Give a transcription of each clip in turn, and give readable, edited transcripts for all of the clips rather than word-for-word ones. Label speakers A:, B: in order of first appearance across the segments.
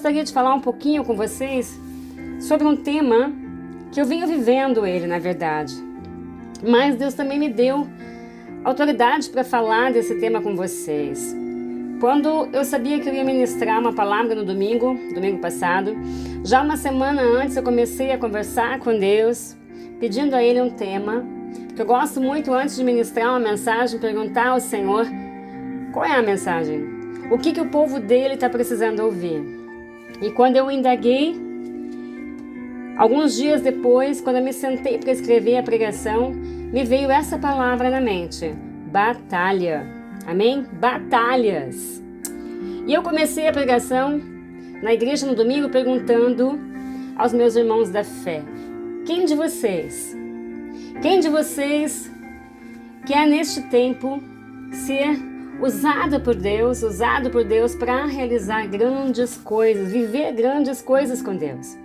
A: gostaria de falar um pouquinho com vocês sobre um tema que eu venho vivendo ele, na verdade. Mas Deus também me deu autoridade para falar desse tema com vocês. Quando eu sabia que eu ia ministrar uma palavra no domingo passado, já uma semana antes eu comecei a conversar com Deus, pedindo a Ele um tema, que eu gosto muito antes de ministrar uma mensagem, perguntar ao Senhor qual é a mensagem, o que o povo dele está precisando ouvir. E quando eu indaguei, alguns dias depois, quando eu me sentei para escrever a pregação, me veio essa palavra na mente: batalha. Amém? Batalhas. E eu comecei a pregação na igreja no domingo perguntando aos meus irmãos da fé: quem de vocês quer neste tempo ser usado por Deus para realizar grandes coisas, viver grandes coisas com Deus?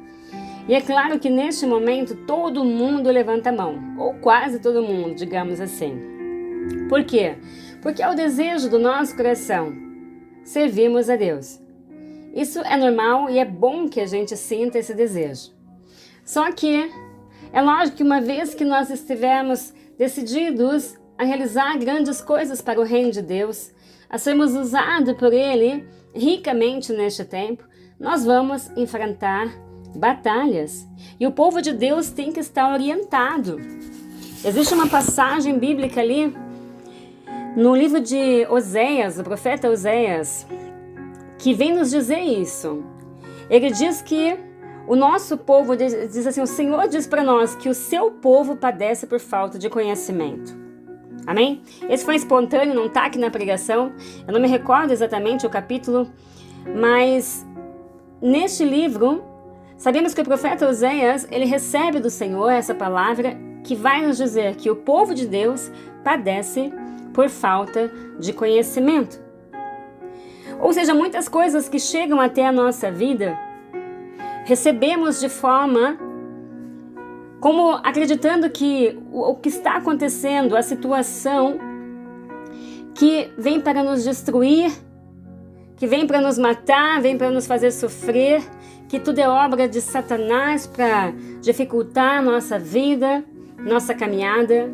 A: E é claro que neste momento todo mundo levanta a mão, ou quase todo mundo, digamos assim. Por quê? Porque é o desejo do nosso coração servirmos a Deus. Isso é normal e é bom que a gente sinta esse desejo. Só que é lógico que uma vez que nós estivermos decididos a realizar grandes coisas para o reino de Deus, a sermos usados por Ele ricamente neste tempo, nós vamos enfrentar batalhas. E o povo de Deus tem que estar orientado. Existe uma passagem bíblica ali no livro de Oséias, o profeta Oséias, que vem nos dizer isso. Ele diz que o nosso povo, diz assim, o Senhor diz para nós que o seu povo padece por falta de conhecimento. Amém? Esse foi espontâneo, não está aqui na pregação. Eu não me recordo exatamente o capítulo, mas neste livro, sabemos que o profeta Oséias, ele recebe do Senhor essa palavra que vai nos dizer que o povo de Deus padece por falta de conhecimento. Ou seja, muitas coisas que chegam até a nossa vida, recebemos de forma como acreditando que o que está acontecendo, a situação que vem para nos destruir, que vem para nos matar, vem para nos fazer sofrer, que tudo é obra de Satanás para dificultar nossa vida, nossa caminhada.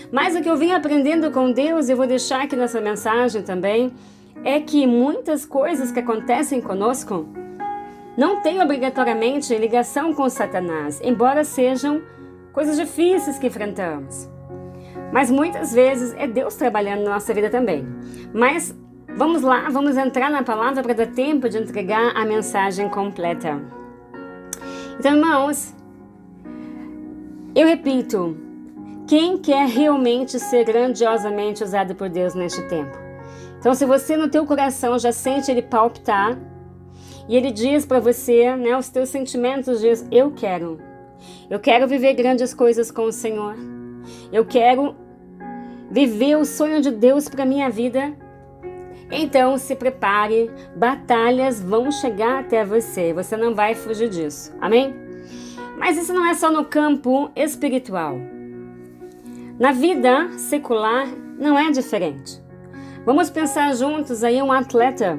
A: Mas o que eu vim aprendendo com Deus, eu vou deixar aqui nessa mensagem também, é que muitas coisas que acontecem conosco não têm obrigatoriamente ligação com Satanás, embora sejam coisas difíceis que enfrentamos. Mas muitas vezes é Deus trabalhando na nossa vida também. Mas vamos lá, vamos entrar na palavra para dar tempo de entregar a mensagem completa. Então, irmãos, eu repito, quem quer realmente ser grandiosamente usado por Deus neste tempo? Então, se você no teu coração já sente ele palpitar, e ele diz para você, né, os teus sentimentos diz: eu quero viver grandes coisas com o Senhor. Eu quero viver o sonho de Deus para minha vida. Então, se prepare, batalhas vão chegar até você. Você não vai fugir disso. Amém? Mas isso não é só no campo espiritual. Na vida secular não é diferente. Vamos pensar juntos aí um atleta.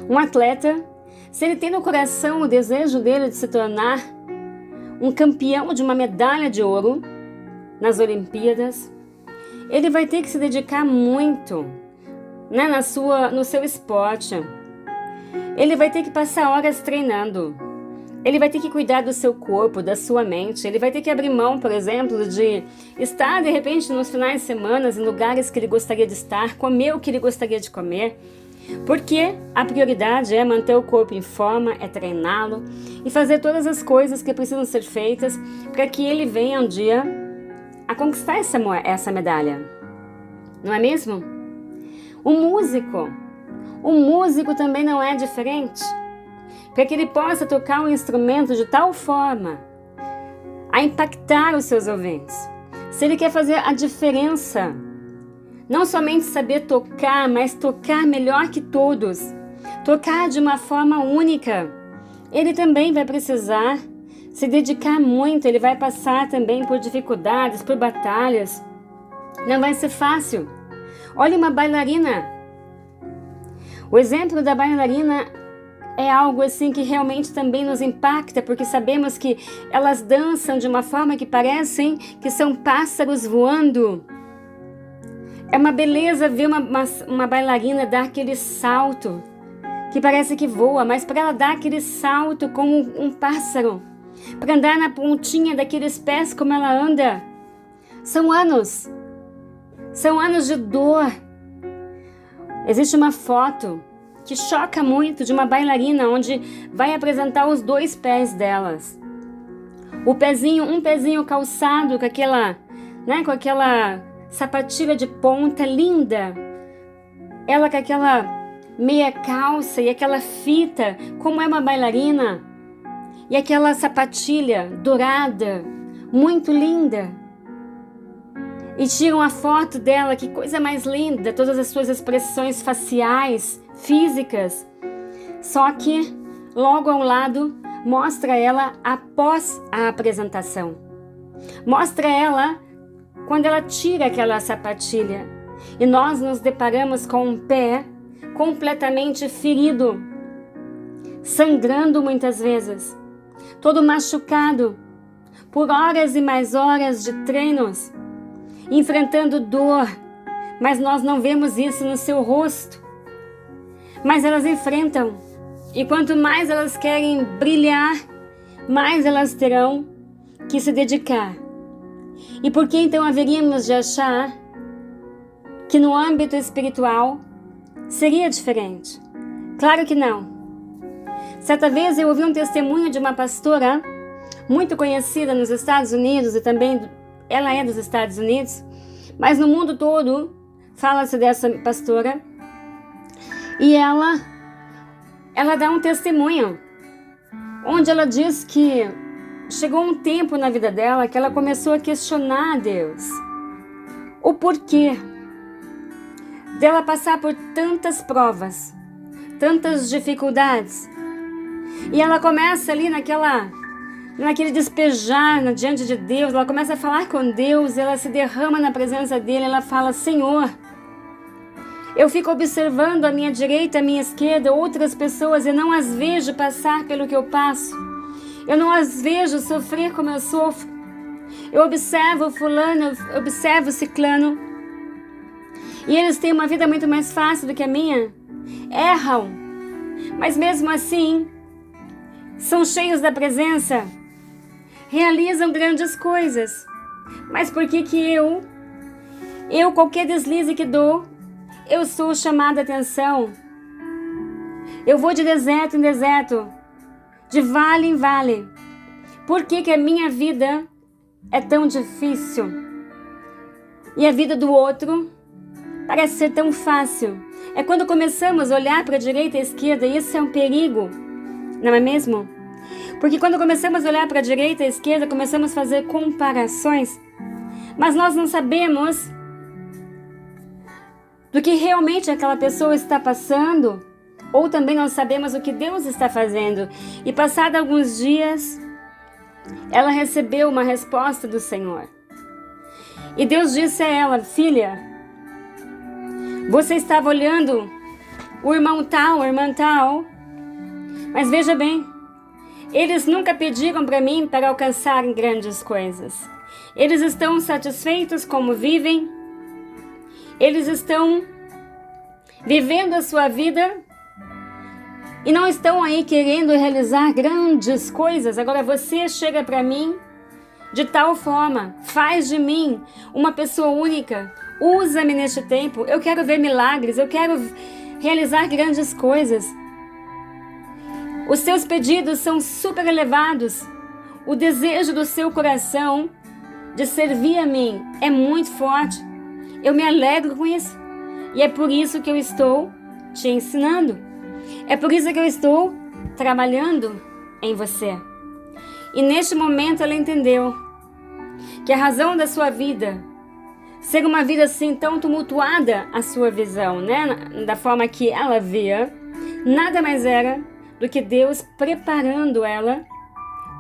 A: Um atleta, se ele tem no coração o desejo dele de se tornar um campeão de uma medalha de ouro nas Olimpíadas, ele vai ter que se dedicar muito, né, no seu esporte. Ele vai ter que passar horas treinando. Ele vai ter que cuidar do seu corpo, da sua mente. Ele vai ter que abrir mão, por exemplo, de estar, de repente, nos finais de semana, em lugares que ele gostaria de estar, comer o que ele gostaria de comer. Porque a prioridade é manter o corpo em forma, é treiná-lo e fazer todas as coisas que precisam ser feitas para que ele venha um dia a conquistar essa medalha. Não é mesmo? O músico também não é diferente. Para que ele possa tocar um instrumento de tal forma a impactar os seus ouvintes. Se ele quer fazer a diferença, não somente saber tocar, mas tocar melhor que todos, tocar de uma forma única, ele também vai precisar se dedicar muito, ele vai passar também por dificuldades, por batalhas. Não vai ser fácil. Olha uma bailarina. O exemplo da bailarina é algo assim que realmente também nos impacta, porque sabemos que elas dançam de uma forma que parecem que são pássaros voando. É uma beleza ver uma bailarina dar aquele salto, que parece que voa, mas para ela dar aquele salto como um pássaro, para andar na pontinha daqueles pés como ela anda, são anos de dor. Existe uma foto que choca muito de uma bailarina onde vai apresentar os 2 pés delas. Um pezinho calçado com aquela sapatilha de ponta linda. Ela com aquela meia calça e aquela fita, como é uma bailarina. E aquela sapatilha dourada, muito linda. E tiram a foto dela, que coisa mais linda, todas as suas expressões faciais, físicas. Só que logo ao lado mostra ela após a apresentação. Mostra ela quando ela tira aquela sapatilha. E nós nos deparamos com um pé completamente ferido, sangrando muitas vezes, todo machucado, por horas e mais horas de treinos, enfrentando dor, mas nós não vemos isso no seu rosto. Mas elas enfrentam, e quanto mais elas querem brilhar, mais elas terão que se dedicar. E por que então haveríamos de achar que no âmbito espiritual seria diferente? Claro que não. Certa vez eu ouvi um testemunho de uma pastora muito conhecida nos Estados Unidos, e também ela é dos Estados Unidos, mas no mundo todo fala-se dessa pastora, e ela dá um testemunho onde ela diz que chegou um tempo na vida dela que ela começou a questionar a Deus, o porquê dela passar por tantas provas, tantas dificuldades, e ela começa ali naquele despejar diante de Deus, ela começa a falar com Deus, ela se derrama na presença dele, ela fala: Senhor, eu fico observando à minha direita, à minha esquerda, outras pessoas e não as vejo passar pelo que eu passo. Eu não as vejo sofrer como eu sofro. Eu observo fulano, eu observo ciclano, e eles têm uma vida muito mais fácil do que a minha. Erram, mas mesmo assim são cheios da presença, realizam grandes coisas. Mas por que eu qualquer deslize que dou, eu sou chamada a atenção? Eu vou de deserto em deserto, de vale em vale. Por que a minha vida é tão difícil e a vida do outro parece ser tão fácil? É quando começamos a olhar para a direita e a esquerda, e isso é um perigo, não é mesmo? Porque quando começamos a olhar para a direita e a esquerda, começamos a fazer comparações, mas nós não sabemos do que realmente aquela pessoa está passando, ou também não sabemos o que Deus está fazendo. E passado alguns dias, ela recebeu uma resposta do Senhor. E Deus disse a ela: filha, você estava olhando o irmão tal, a irmã tal, mas veja bem, eles nunca pediram para mim para alcançarem grandes coisas. Eles estão satisfeitos como vivem, eles estão vivendo a sua vida e não estão aí querendo realizar grandes coisas. Agora você chega para mim de tal forma, faz de mim uma pessoa única, usa-me neste tempo, eu quero ver milagres, eu quero realizar grandes coisas. Os seus pedidos são super elevados, o desejo do seu coração de servir a mim é muito forte. Eu me alegro com isso, e é por isso que eu estou te ensinando, é por isso que eu estou trabalhando em você. E neste momento ela entendeu que a razão da sua vida ser uma vida assim tão tumultuada, a sua visão, da forma que ela via, nada mais era do que Deus preparando ela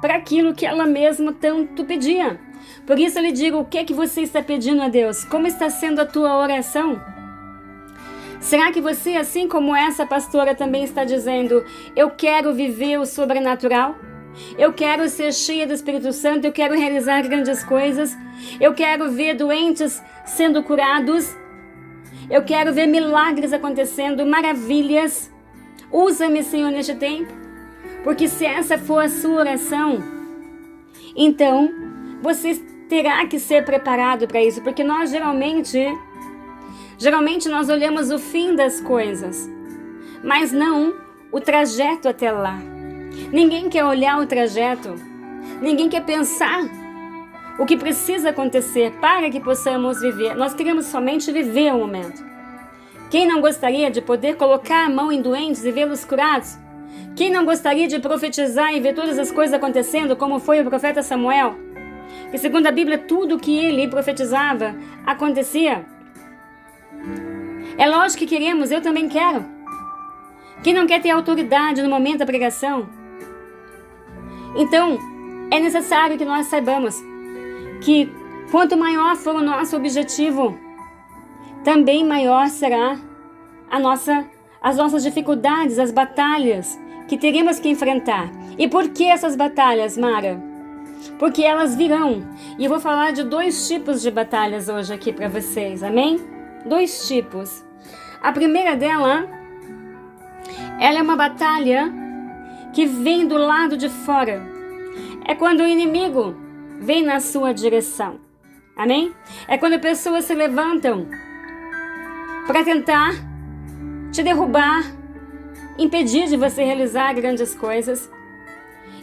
A: para aquilo que ela mesma tanto pedia. Por isso eu lhe digo: o que é que você está pedindo a Deus? Como está sendo a tua oração? Será que você, assim como essa pastora, também está dizendo: eu quero viver o sobrenatural? Eu quero ser cheia do Espírito Santo, eu quero realizar grandes coisas, eu quero ver doentes sendo curados, eu quero ver milagres acontecendo, maravilhas. Usa-me, Senhor, neste tempo, porque se essa for a sua oração, então você terá que ser preparado para isso, porque nós geralmente nós olhamos o fim das coisas, mas não o trajeto até lá. Ninguém quer olhar o trajeto, ninguém quer pensar o que precisa acontecer para que possamos viver. Nós queremos somente viver o momento. Quem não gostaria de poder colocar a mão em doentes e vê-los curados? Quem não gostaria de profetizar e ver todas as coisas acontecendo, como foi o profeta Samuel? Que segundo a Bíblia, tudo o que ele profetizava acontecia. É lógico que queremos, eu também quero. Quem não quer ter autoridade no momento da pregação? Então, é necessário que nós saibamos que quanto maior for o nosso objetivo, também maior será as nossas dificuldades, as batalhas que teremos que enfrentar. E por que essas batalhas, Mara? Porque elas virão. E eu vou falar de 2 tipos de batalhas hoje aqui para vocês, amém? 2 tipos. A primeira dela, ela é uma batalha que vem do lado de fora. É quando o inimigo vem na sua direção. Amém? É quando pessoas se levantam para tentar te derrubar, impedir de você realizar grandes coisas.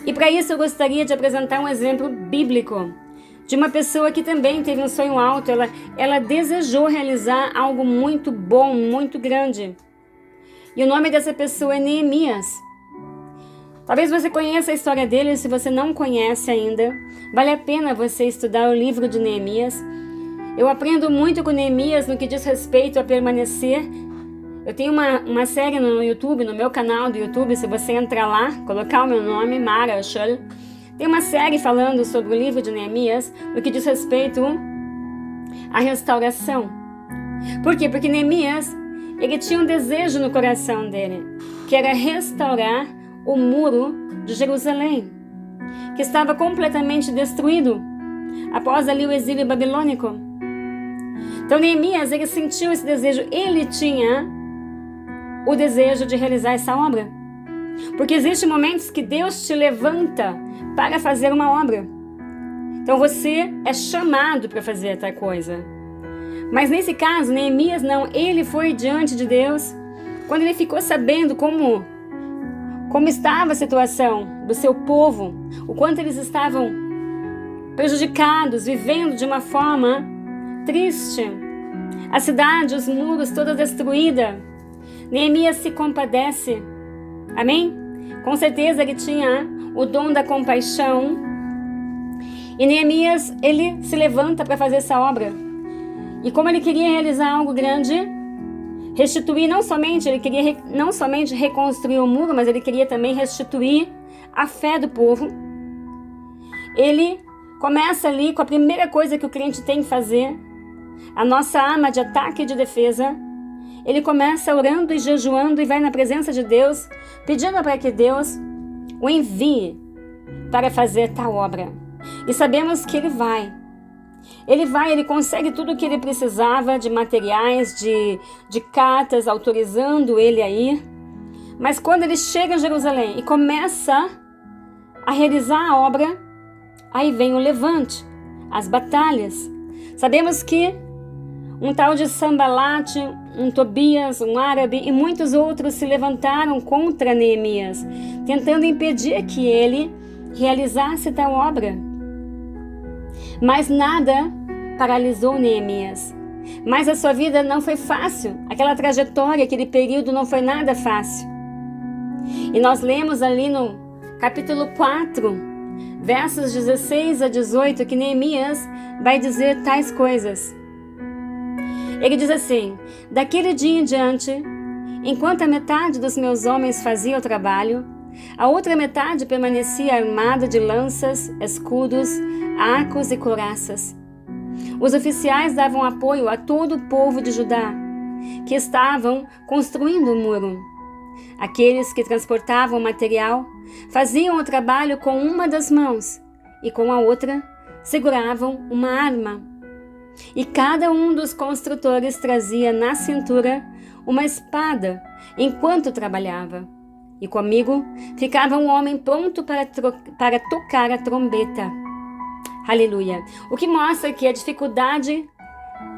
A: E para isso eu gostaria de apresentar um exemplo bíblico de uma pessoa que também teve um sonho alto. Ela desejou realizar algo muito bom, muito grande. E o nome dessa pessoa é Neemias. Talvez você conheça a história dele. Se você não conhece ainda, vale a pena você estudar o livro de Neemias. Eu aprendo muito com Neemias no que diz respeito a permanecer. Eu tenho uma série no YouTube, no meu canal do YouTube. Se você entrar lá, colocar o meu nome, Mara Schull, tem uma série falando sobre o livro de Neemias no que diz respeito à restauração. Por quê? Porque Neemias, ele tinha um desejo no coração dele, que era restaurar o muro de Jerusalém, que estava completamente destruído após ali o exílio babilônico. Então Neemias, ele sentiu esse desejo, ele tinha o desejo de realizar essa obra. Porque existem momentos que Deus te levanta para fazer uma obra. Então você é chamado para fazer tal coisa. Mas nesse caso, Neemias não, ele foi diante de Deus quando ele ficou sabendo como estava a situação do seu povo, o quanto eles estavam prejudicados, vivendo de uma forma triste. A cidade, os muros, toda destruída. Neemias se compadece. Amém? Com certeza ele tinha o dom da compaixão. E Neemias, ele se levanta para fazer essa obra. E como ele queria realizar algo grande, restituir ele queria não somente reconstruir o muro, mas ele queria também restituir a fé do povo. Ele começa ali com a primeira coisa que o crente tem que fazer, a nossa arma de ataque e de defesa. Ele começa orando e jejuando e vai na presença de Deus, pedindo para que Deus o envie para fazer tal obra. E sabemos que ele vai. Ele consegue tudo o que ele precisava de materiais, de cartas autorizando ele a ir. Mas quando ele chega em Jerusalém e começa a realizar a obra, aí vem o levante, as batalhas. Sabemos que um tal de Sambalate, um Tobias, um árabe e muitos outros se levantaram contra Neemias, tentando impedir que ele realizasse tal obra. Mas nada paralisou Neemias. Mas a sua vida não foi fácil. Aquela trajetória, aquele período não foi nada fácil. E nós lemos ali no capítulo 4, versos 16 a 18, que Neemias vai dizer tais coisas. Ele diz assim: daquele dia em diante, enquanto a metade dos meus homens fazia o trabalho, a outra metade permanecia armada de lanças, escudos, arcos e couraças. Os oficiais davam apoio a todo o povo de Judá, que estavam construindo o muro. Aqueles que transportavam o material faziam o trabalho com uma das mãos e com a outra seguravam uma arma. E cada um dos construtores trazia na cintura uma espada enquanto trabalhava. E comigo ficava um homem pronto para tocar a trombeta. Aleluia! O que mostra que a dificuldade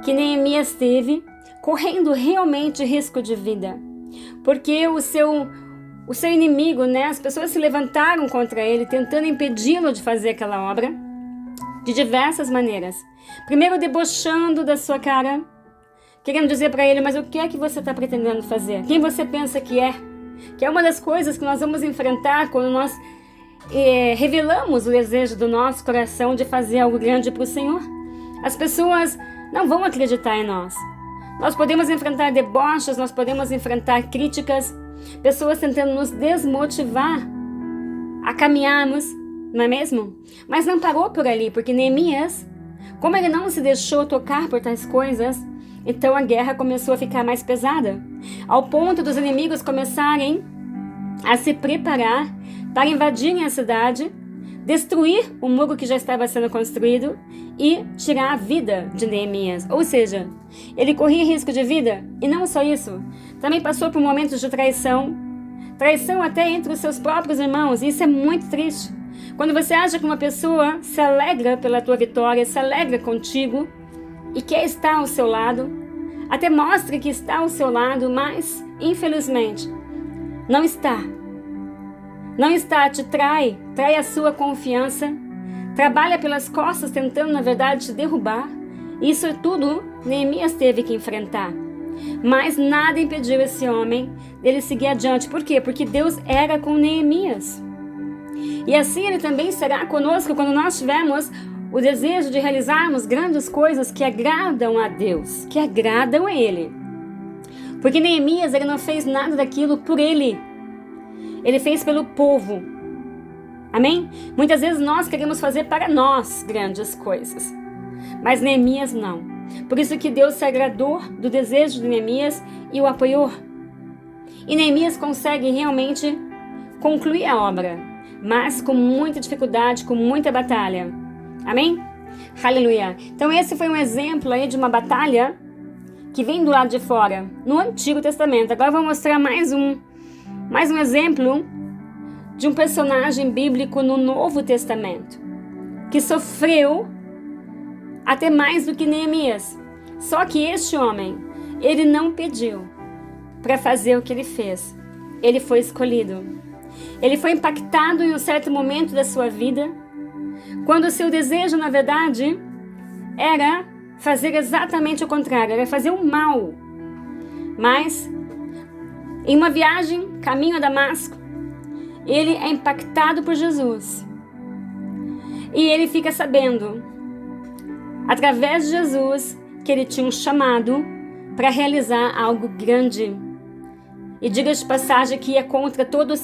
A: que Neemias teve, correndo realmente risco de vida. Porque o seu inimigo, as pessoas se levantaram contra ele, tentando impedi-lo de fazer aquela obra, de diversas maneiras. Primeiro debochando da sua cara, querendo dizer para ele, mas o que é que você está pretendendo fazer? Quem você pensa que é? Que é uma das coisas que nós vamos enfrentar quando nós revelamos o desejo do nosso coração de fazer algo grande para o Senhor. As pessoas não vão acreditar em nós. Nós podemos enfrentar deboches, nós podemos enfrentar críticas, pessoas tentando nos desmotivar a caminharmos, não é mesmo? Mas não parou por ali, porque Neemias, como ele não se deixou tocar por tais coisas, então a guerra começou a ficar mais pesada, ao ponto dos inimigos começarem a se preparar para invadirem a cidade, destruir o muro que já estava sendo construído e tirar a vida de Neemias. Ou seja, ele corria risco de vida, e não só isso, também passou por momentos de traição até entre os seus próprios irmãos, e isso é muito triste. Quando você acha que uma pessoa se alegra pela tua vitória, se alegra contigo e quer estar ao seu lado, até mostra que está ao seu lado, mas, infelizmente, não está. Não está, te trai a sua confiança, trabalha pelas costas tentando, na verdade, te derrubar. Isso é tudo Neemias teve que enfrentar. Mas nada impediu esse homem dele seguir adiante. Por quê? Porque Deus era com Neemias. E assim Ele também será conosco quando nós tivermos o desejo de realizarmos grandes coisas que agradam a Deus, que agradam a Ele. Porque Neemias, ele não fez nada daquilo por ele. Ele fez pelo povo. Amém? Muitas vezes nós queremos fazer para nós grandes coisas. Mas Neemias não. Por isso que Deus se agradou do desejo de Neemias e o apoiou. E Neemias consegue realmente concluir a obra, mas com muita dificuldade, com muita batalha. Amém? Aleluia. Então esse foi um exemplo aí de uma batalha que vem do lado de fora, no Antigo Testamento. Agora eu vou mostrar mais um exemplo de um personagem bíblico no Novo Testamento, que sofreu até mais do que Neemias. Só que este homem, ele não pediu para fazer o que ele fez. Ele foi escolhido. Ele foi impactado em um certo momento da sua vida, quando o seu desejo, na verdade, era fazer exatamente o contrário, era fazer o mal. Mas, em uma viagem, caminho a Damasco, ele é impactado por Jesus. E ele fica sabendo, através de Jesus, que ele tinha um chamado para realizar algo grande. E diga de passagem que ia contra toda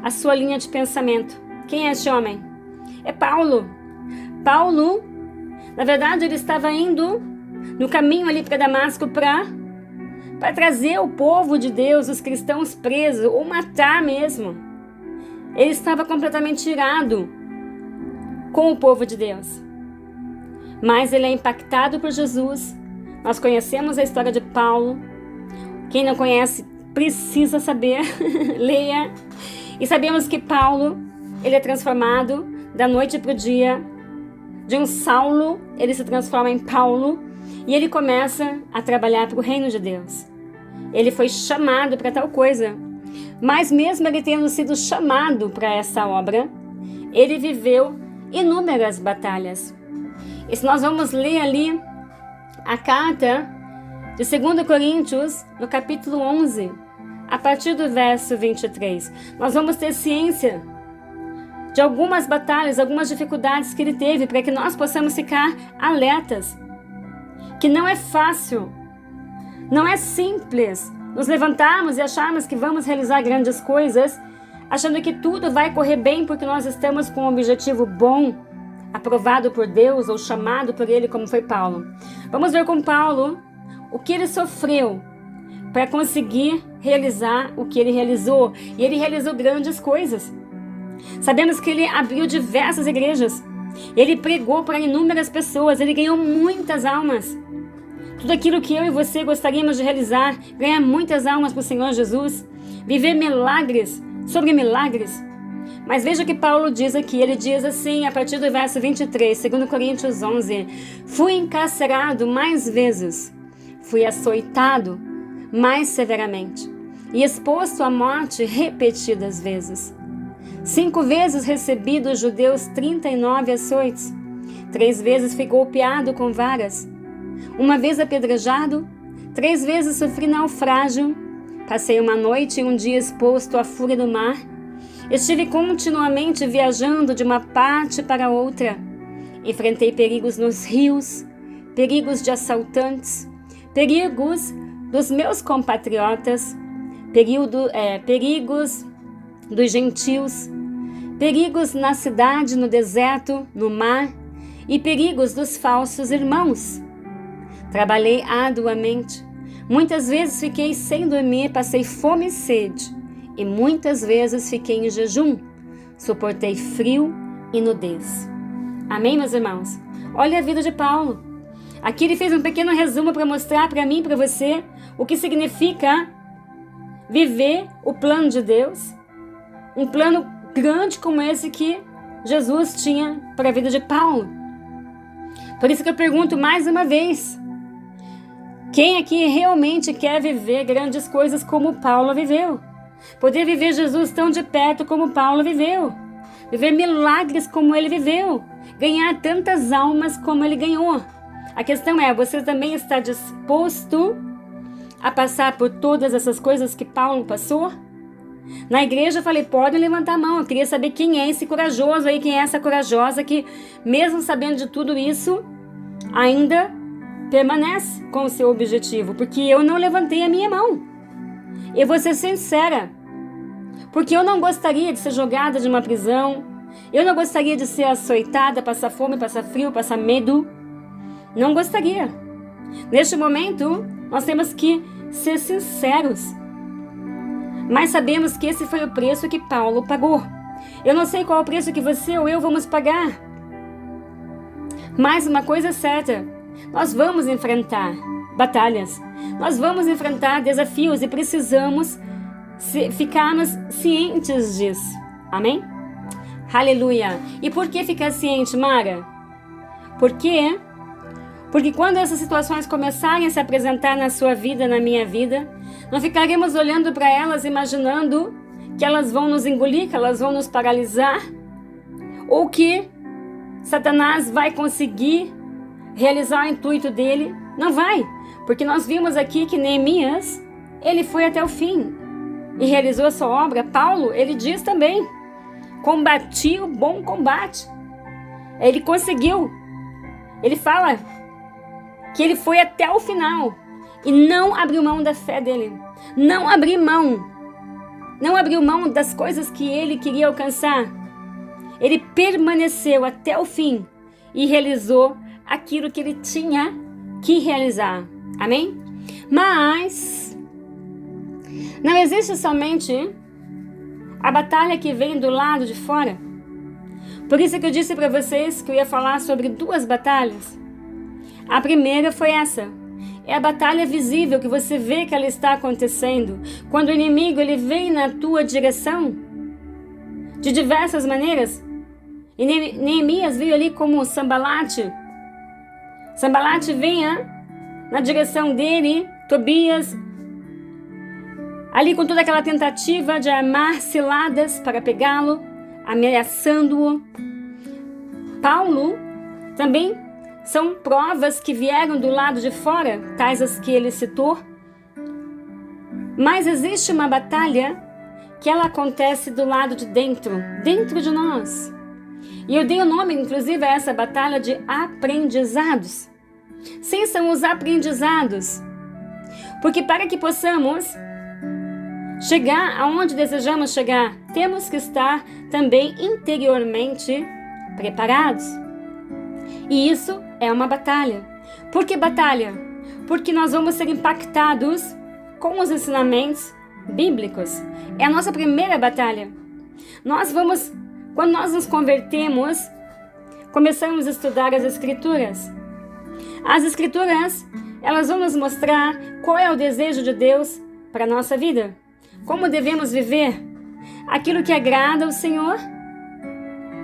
A: a sua linha de pensamento. Quem é este homem? É Paulo. Paulo, na verdade, ele estava indo no caminho ali para Damasco para trazer o povo de Deus, os cristãos presos, ou matar mesmo. Ele estava completamente irado com o povo de Deus. Mas ele é impactado por Jesus. Nós conhecemos a história de Paulo. Quem não conhece precisa saber. Leia. E sabemos que Paulo, ele é transformado da noite para o dia. De um Saulo, ele se transforma em Paulo. E ele começa a trabalhar para o reino de Deus. Ele foi chamado para tal coisa. Mas mesmo ele tendo sido chamado para essa obra, ele viveu inúmeras batalhas. E se nós vamos ler ali a carta de 2 Coríntios, no capítulo 11, a partir do verso 23, nós vamos ter ciência de algumas batalhas, algumas dificuldades que ele teve, para que nós possamos ficar alertas. Que não é fácil, não é simples nos levantarmos e acharmos que vamos realizar grandes coisas, achando que tudo vai correr bem porque nós estamos com um objetivo bom, aprovado por Deus ou chamado por Ele, como foi Paulo. Vamos ver com Paulo o que ele sofreu para conseguir realizar o que ele realizou. E ele realizou grandes coisas. Sabemos que ele abriu diversas igrejas. Ele pregou para inúmeras pessoas. Ele ganhou muitas almas. Tudo aquilo que eu e você gostaríamos de realizar, ganhar muitas almas para o Senhor Jesus, viver milagres sobre milagres. Mas veja o que Paulo diz aqui. Ele diz assim, a partir do verso 23, 2 Coríntios 11: fui encarcerado mais vezes, fui açoitado mais severamente e exposto à morte repetidas vezes. 5 vezes recebi dos judeus 39 açoites. 3 vezes fui golpeado com varas. 1 vez apedrejado. 3 vezes sofri naufrágio. Passei uma noite e um dia exposto à fúria do mar. Estive continuamente viajando de uma parte para outra. Enfrentei perigos nos rios, perigos de assaltantes, perigos dos meus compatriotas, perigos dos gentios, perigos na cidade, no deserto, no mar e perigos dos falsos irmãos. Trabalhei arduamente. Muitas vezes fiquei sem dormir, passei fome e sede. E muitas vezes fiquei em jejum. Suportei frio e nudez. Amém, meus irmãos? Olha a vida de Paulo. Aqui ele fez um pequeno resumo para mostrar para mim e para você o que significa viver o plano de Deus. Um plano grande como esse que Jesus tinha para a vida de Paulo. Por isso que eu pergunto mais uma vez: quem aqui realmente quer viver grandes coisas como Paulo viveu? Poder viver Jesus tão de perto como Paulo viveu. Viver milagres como ele viveu. Ganhar tantas almas como ele ganhou. A questão é, você também está disposto a passar por todas essas coisas que Paulo passou? Na igreja eu falei, pode levantar a mão. Eu queria saber quem é esse corajoso aí, quem é essa corajosa que, mesmo sabendo de tudo isso, ainda permanece com o seu objetivo. Porque eu não levantei a minha mão. Eu vou ser sincera, porque eu não gostaria de ser jogada de uma prisão, eu não gostaria de ser açoitada, passar fome, passar frio, passar medo. Não gostaria. Neste momento, nós temos que ser sinceros. Mas sabemos que esse foi o preço que Paulo pagou. Eu não sei qual é o preço que você ou eu vamos pagar. Mas uma coisa é certa, nós vamos enfrentar batalhas. Nós vamos enfrentar desafios e precisamos ficarmos cientes disso. Amém? Aleluia! E por que ficar ciente, Mara? Por quê? Porque quando essas situações começarem a se apresentar na sua vida, na minha vida, não ficaremos olhando para elas imaginando que elas vão nos engolir, que elas vão nos paralisar, ou que Satanás vai conseguir realizar o intuito dele. Não vai, porque nós vimos aqui que Neemias, ele foi até o fim e realizou a sua obra. Paulo, ele diz também, combati o bom combate. Ele conseguiu. Ele fala que ele foi até o final e não abriu mão da fé dele. Não abriu mão. Não abriu mão das coisas que ele queria alcançar. Ele permaneceu até o fim e realizou aquilo que ele tinha que realizar. Amém? Mas não existe somente a batalha que vem do lado de fora. Por isso que eu disse para vocês que eu ia falar sobre 2 batalhas. A primeira foi essa. É a batalha visível, que você vê que ela está acontecendo. Quando o inimigo ele vem na tua direção de diversas maneiras. E Neemias veio ali como Sambalate. Sambalate vinha na direção dele, Tobias, ali com toda aquela tentativa de armar ciladas para pegá-lo, ameaçando-o. Paulo também são provas que vieram do lado de fora, tais as que ele citou. Mas existe uma batalha que ela acontece do lado de dentro de nós. E eu dei o nome, inclusive, a essa batalha de aprendizados. Sim, são os aprendizados. Porque para que possamos chegar aonde desejamos chegar, temos que estar também interiormente preparados. E isso é uma batalha. Por que batalha? Porque nós vamos ser impactados com os ensinamentos bíblicos. É a nossa primeira batalha. Quando nós nos convertemos, começamos a estudar as Escrituras. As Escrituras, elas vão nos mostrar qual é o desejo de Deus para a nossa vida. Como devemos viver aquilo que agrada ao Senhor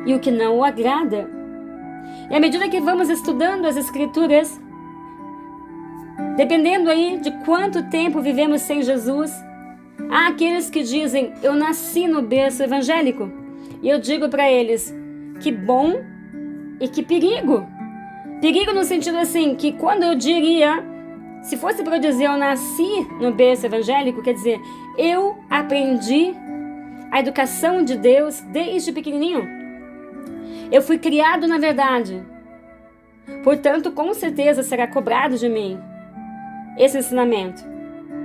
A: e o que não o agrada. E à medida que vamos estudando as Escrituras, dependendo aí de quanto tempo vivemos sem Jesus, há aqueles que dizem, eu nasci no berço evangélico. E eu digo para eles, que bom e que perigo. Perigo no sentido assim, que quando eu diria, se fosse para eu dizer eu nasci no berço evangélico, quer dizer, eu aprendi a educação de Deus desde pequenininho. Eu fui criado na verdade. Portanto, com certeza será cobrado de mim esse ensinamento.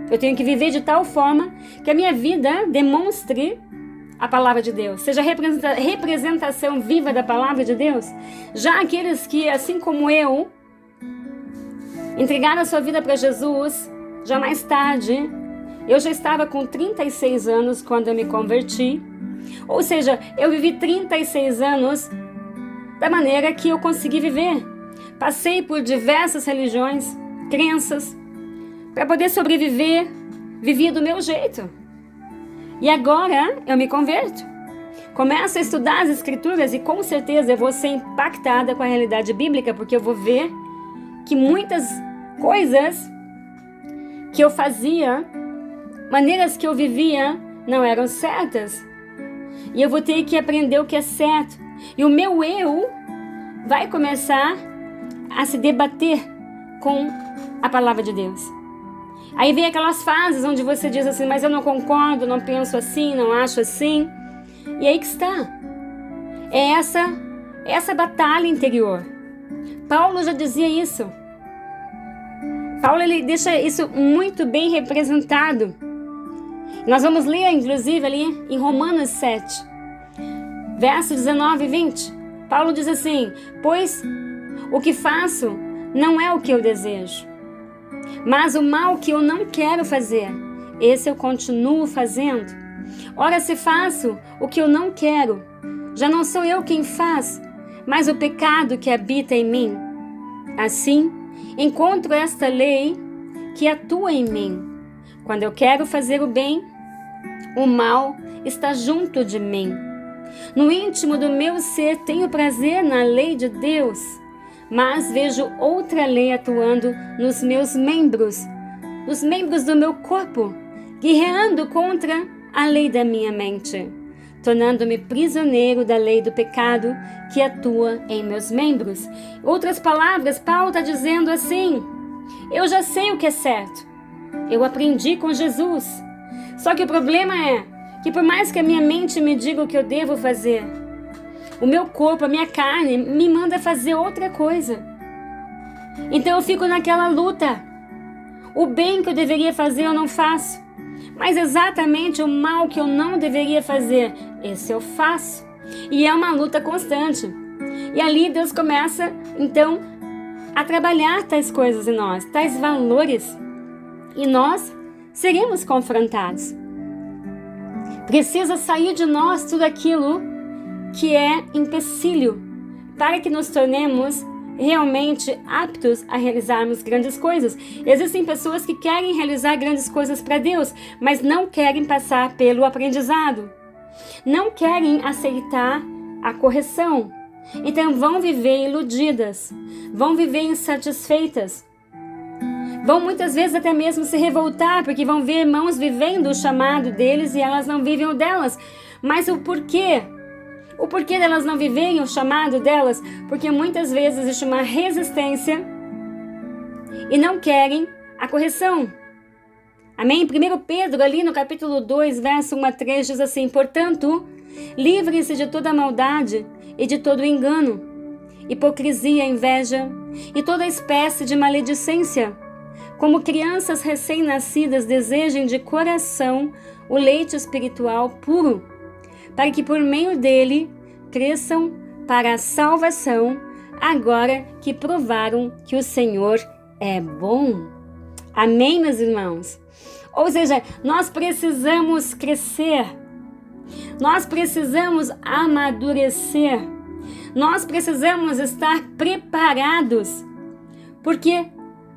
A: Eu tenho que viver de tal forma que a minha vida demonstre a palavra de Deus, seja a representação viva da palavra de Deus. Já aqueles que, assim como eu, entregaram a sua vida para Jesus, já mais tarde, eu já estava com 36 anos quando eu me converti. Ou seja, eu vivi 36 anos da maneira que eu consegui viver. Passei por diversas religiões, crenças, para poder sobreviver, vivia do meu jeito. E agora eu me converto. Começo a estudar as Escrituras e com certeza eu vou ser impactada com a realidade bíblica, porque eu vou ver que muitas coisas que eu fazia, maneiras que eu vivia, não eram certas. E eu vou ter que aprender o que é certo. E o meu eu vai começar a se debater com a palavra de Deus. Aí vem aquelas fases onde você diz assim, mas eu não concordo, não penso assim, não acho assim. E aí que está. É essa batalha interior. Paulo já dizia isso. Paulo ele deixa isso muito bem representado. Nós vamos ler, inclusive, ali em Romanos 7, versos 19 e 20. Paulo diz assim, pois o que faço não é o que eu desejo, mas o mal que eu não quero fazer, esse eu continuo fazendo. Ora, se faço o que eu não quero, já não sou eu quem faz, mas o pecado que habita em mim. Assim, encontro esta lei que atua em mim. Quando eu quero fazer o bem, o mal está junto de mim. No íntimo do meu ser tenho prazer na lei de Deus, mas vejo outra lei atuando nos meus membros, nos membros do meu corpo, guerreando contra a lei da minha mente, tornando-me prisioneiro da lei do pecado que atua em meus membros. Outras palavras, Paulo está dizendo assim, eu já sei o que é certo, eu aprendi com Jesus, só que o problema é que por mais que a minha mente me diga o que eu devo fazer, o meu corpo, a minha carne, me manda fazer outra coisa. Então eu fico naquela luta. O bem que eu deveria fazer eu não faço. Mas exatamente o mal que eu não deveria fazer, esse eu faço. E é uma luta constante. E ali Deus começa, então, a trabalhar tais coisas em nós, tais valores. E nós seremos confrontados. Precisa sair de nós tudo aquilo que é empecilho para que nos tornemos realmente aptos a realizarmos grandes coisas. Existem pessoas que querem realizar grandes coisas para Deus, mas não querem passar pelo aprendizado. Não querem aceitar a correção. Então vão viver iludidas, vão viver insatisfeitas. Vão muitas vezes até mesmo se revoltar, porque vão ver irmãos vivendo o chamado deles e elas não vivem o delas. Mas o porquê? O porquê delas não viverem o chamado delas? Porque muitas vezes existe uma resistência e não querem a correção. Amém? 1 Pedro, ali no capítulo 2, verso 1 a 3, diz assim, portanto, livrem-se de toda maldade e de todo engano, hipocrisia, inveja e toda espécie de maledicência. Como crianças recém-nascidas desejem de coração o leite espiritual puro, para que por meio dele cresçam para a salvação, agora que provaram que o Senhor é bom. Amém, meus irmãos? Ou seja, nós precisamos crescer, nós precisamos amadurecer, nós precisamos estar preparados, porque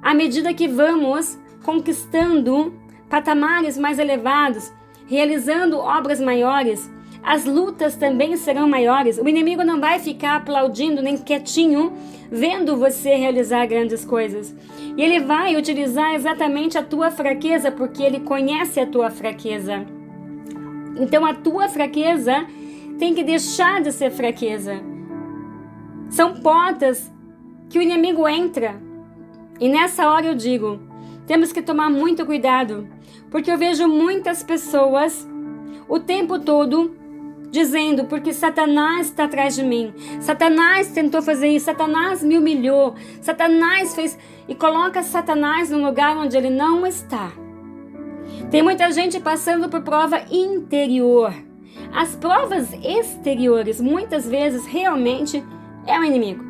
A: à medida que vamos conquistando patamares mais elevados, realizando obras maiores, as lutas também serão maiores. O inimigo não vai ficar aplaudindo nem quietinho vendo você realizar grandes coisas. E ele vai utilizar exatamente a tua fraqueza, porque ele conhece a tua fraqueza. Então a tua fraqueza tem que deixar de ser fraqueza. São portas que o inimigo entra. E nessa hora eu digo, temos que tomar muito cuidado, porque eu vejo muitas pessoas o tempo todo dizendo, porque Satanás está atrás de mim, Satanás tentou fazer isso, Satanás me humilhou, Satanás fez, e coloca Satanás num lugar onde ele não está. Tem muita gente passando por prova interior. As provas exteriores muitas vezes realmente é o inimigo,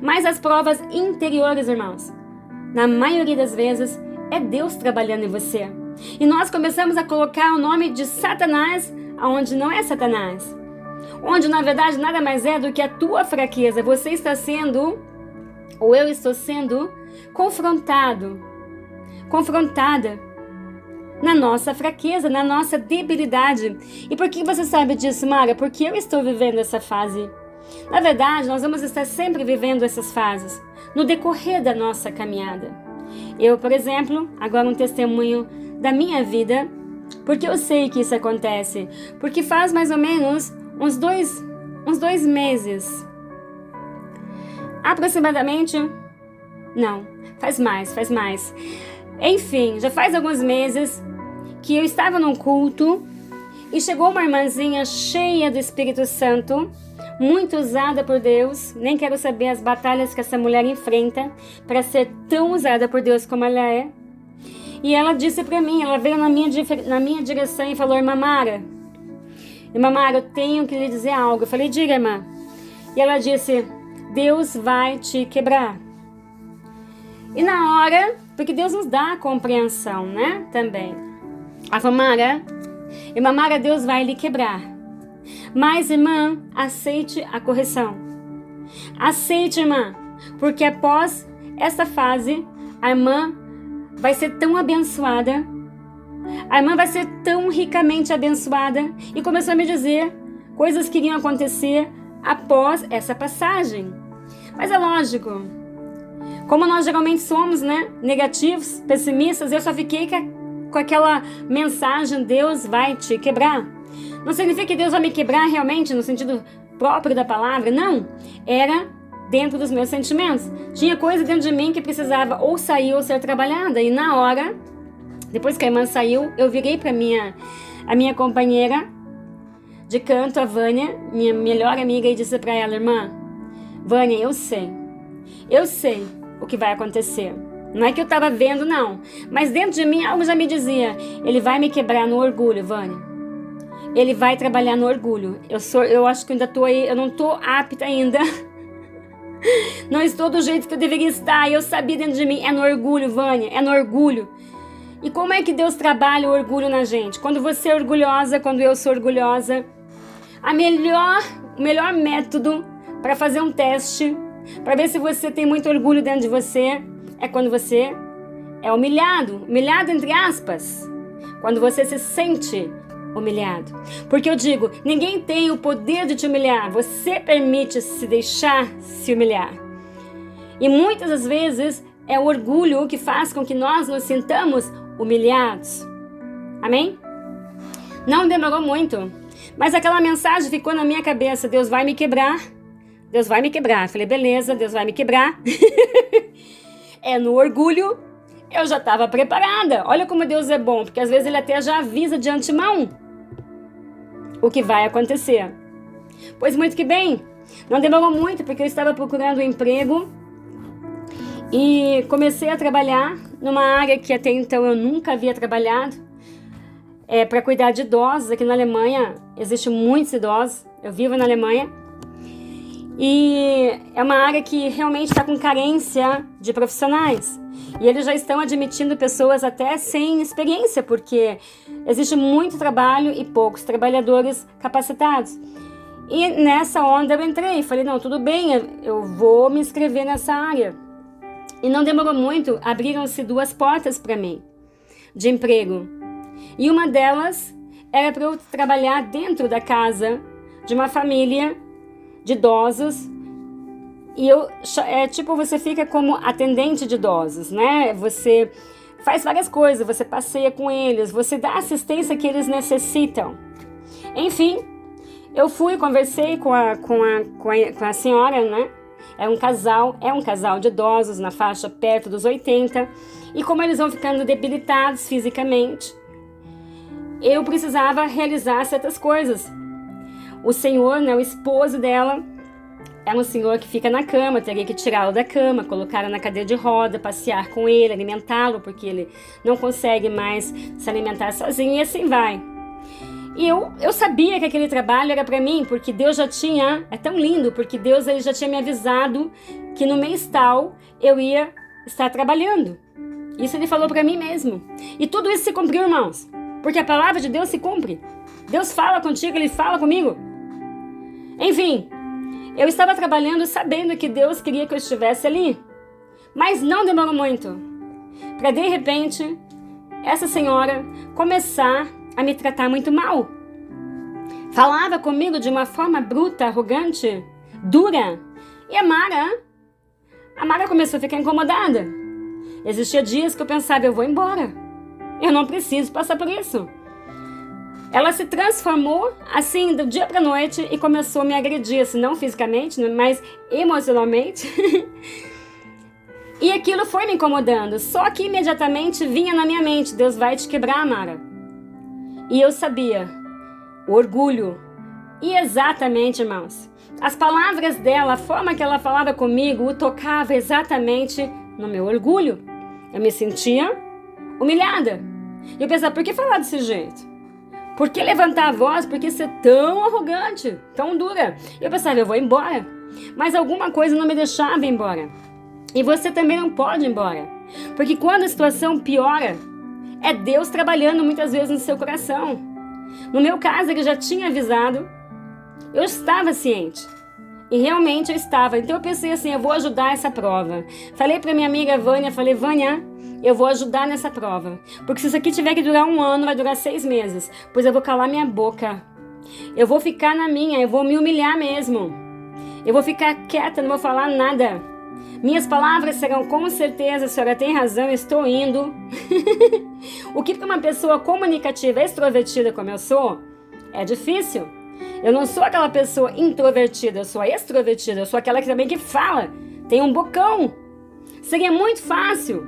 A: mas as provas interiores, irmãos, na maioria das vezes é Deus trabalhando em você. E nós começamos a colocar o nome de Satanás onde não é Satanás, onde na verdade nada mais é do que a tua fraqueza. Você está sendo, ou eu estou sendo, confrontada na nossa fraqueza, na nossa debilidade. E por que você sabe disso, Mara? Porque eu estou vivendo essa fase. Na verdade, nós vamos estar sempre vivendo essas fases no decorrer da nossa caminhada. Eu, por exemplo, agora um testemunho da minha vida, porque eu sei que isso acontece, porque faz mais ou menos uns dois meses, aproximadamente, não, faz mais, enfim, já faz alguns meses que eu estava num culto e chegou uma irmãzinha cheia do Espírito Santo, muito usada por Deus. Nem quero saber as batalhas que essa mulher enfrenta para ser tão usada por Deus como ela é. E ela disse para mim, ela veio na minha direção e falou, irmã Mara, eu tenho que lhe dizer algo. Eu falei, diga, irmã. E ela disse, Deus vai te quebrar. E na hora, porque Deus nos dá a compreensão, né, também. Ela falou, irmã Mara, Deus vai lhe quebrar. Mas, irmã, aceite a correção. Aceite, irmã, porque após essa fase, a irmã vai ser tão abençoada, a irmã vai ser tão ricamente abençoada, e começou a me dizer coisas que iriam acontecer após essa passagem. Mas é lógico, como nós geralmente somos, né, negativos, pessimistas, eu só fiquei com aquela mensagem, Deus vai te quebrar. Não significa que Deus vai me quebrar realmente no sentido próprio da palavra, não, era dentro dos meus sentimentos. Tinha coisa dentro de mim que precisava ou sair ou ser trabalhada. E na hora, depois que a irmã saiu, eu virei para a minha companheira de canto, a Vânia, minha melhor amiga, e disse para ela, irmã, Vânia, eu sei o que vai acontecer. Não é que eu estava vendo, não. Mas dentro de mim, algo já me dizia, ele vai me quebrar no orgulho, Vânia. Ele vai trabalhar no orgulho. Eu acho que ainda estou aí, eu não estou apta ainda. Não estou do jeito que eu deveria estar. Eu sabia dentro de mim, é no orgulho, Vânia, é no orgulho. E como é que Deus trabalha o orgulho na gente? Quando você é orgulhosa, quando eu sou orgulhosa, o melhor método para fazer um teste, para ver se você tem muito orgulho dentro de você, é quando você é humilhado entre aspas, quando você se sente humilhado. Porque eu digo, ninguém tem o poder de te humilhar, você permite se deixar se humilhar. E muitas das vezes é o orgulho que faz com que nós nos sintamos humilhados. Amém? Não demorou muito, mas aquela mensagem ficou na minha cabeça, Deus vai me quebrar. Deus vai me quebrar. Falei, beleza, Deus vai me quebrar. É no orgulho. Eu já estava preparada. Olha como Deus é bom, porque às vezes Ele até já avisa de antemão o que vai acontecer. Pois muito que bem, não demorou muito, porque eu estava procurando um emprego e comecei a trabalhar numa área que até então eu nunca havia trabalhado, para cuidar de idosos. Aqui na Alemanha existem muitos idosos, eu vivo na Alemanha, e é uma área que realmente está com carência de profissionais. E eles já estão admitindo pessoas até sem experiência, porque existe muito trabalho e poucos trabalhadores capacitados. E nessa onda eu entrei, falei, não, tudo bem, eu vou me inscrever nessa área. E não demorou muito, abriram-se 2 portas para mim, de emprego. E uma delas era para eu trabalhar dentro da casa de uma família de idosos. E tipo, você fica como atendente de idosos, né? Você faz várias coisas, você passeia com eles, você dá a assistência que eles necessitam. Enfim, eu fui, conversei com a senhora, né? É um casal de idosos na faixa perto dos 80. E como eles vão ficando debilitados fisicamente, eu precisava realizar certas coisas. O senhor, né, o esposo dela, é um senhor que fica na cama, teria que tirá-lo da cama, colocá-lo na cadeira de roda, passear com ele, alimentá-lo, porque ele não consegue mais se alimentar sozinho, e assim vai. E eu sabia que aquele trabalho era para mim, porque Deus já tinha, é tão lindo, porque Deus ele já tinha me avisado que no mês tal eu ia estar trabalhando. Isso ele falou para mim mesmo. E tudo isso se cumpriu, irmãos, porque a palavra de Deus se cumpre. Deus fala contigo, ele fala comigo. Enfim, eu estava trabalhando sabendo que Deus queria que eu estivesse ali. Mas não demorou muito para, de repente, essa senhora começar a me tratar muito mal. Falava comigo de uma forma bruta, arrogante, dura. E a Mara começou a ficar incomodada. Existia dias que eu pensava, eu vou embora. Eu não preciso passar por isso. Ela se transformou assim do dia para noite e começou a me agredir, assim, não fisicamente, mas emocionalmente. E aquilo foi me incomodando. Só que imediatamente vinha na minha mente, Deus vai te quebrar, Mara. E eu sabia, o orgulho. E exatamente, irmãos, as palavras dela, a forma que ela falava comigo, o tocava exatamente no meu orgulho. Eu me sentia humilhada. E eu pensava, por que falar desse jeito? Por que levantar a voz? Por que ser tão arrogante, tão dura? Eu pensava, eu vou embora. Mas alguma coisa não me deixava ir embora. E você também não pode ir embora. Porque quando a situação piora, é Deus trabalhando muitas vezes no seu coração. No meu caso, ele já tinha avisado. Eu estava ciente. E realmente eu estava. Então eu pensei assim, eu vou ajudar essa prova. Falei para minha amiga Vânia, Vânia, eu vou ajudar nessa prova. Porque se isso aqui tiver que durar 1 ano, vai durar 6 meses. Pois eu vou calar minha boca. Eu vou ficar na minha, eu vou me humilhar mesmo. Eu vou ficar quieta, não vou falar nada. Minhas palavras serão com certeza, a senhora tem razão, estou indo. O que para uma pessoa comunicativa, extrovertida como eu sou, é difícil. Eu não sou aquela pessoa introvertida, eu sou extrovertida, eu sou aquela que também que fala, tem um bocão. Seria muito fácil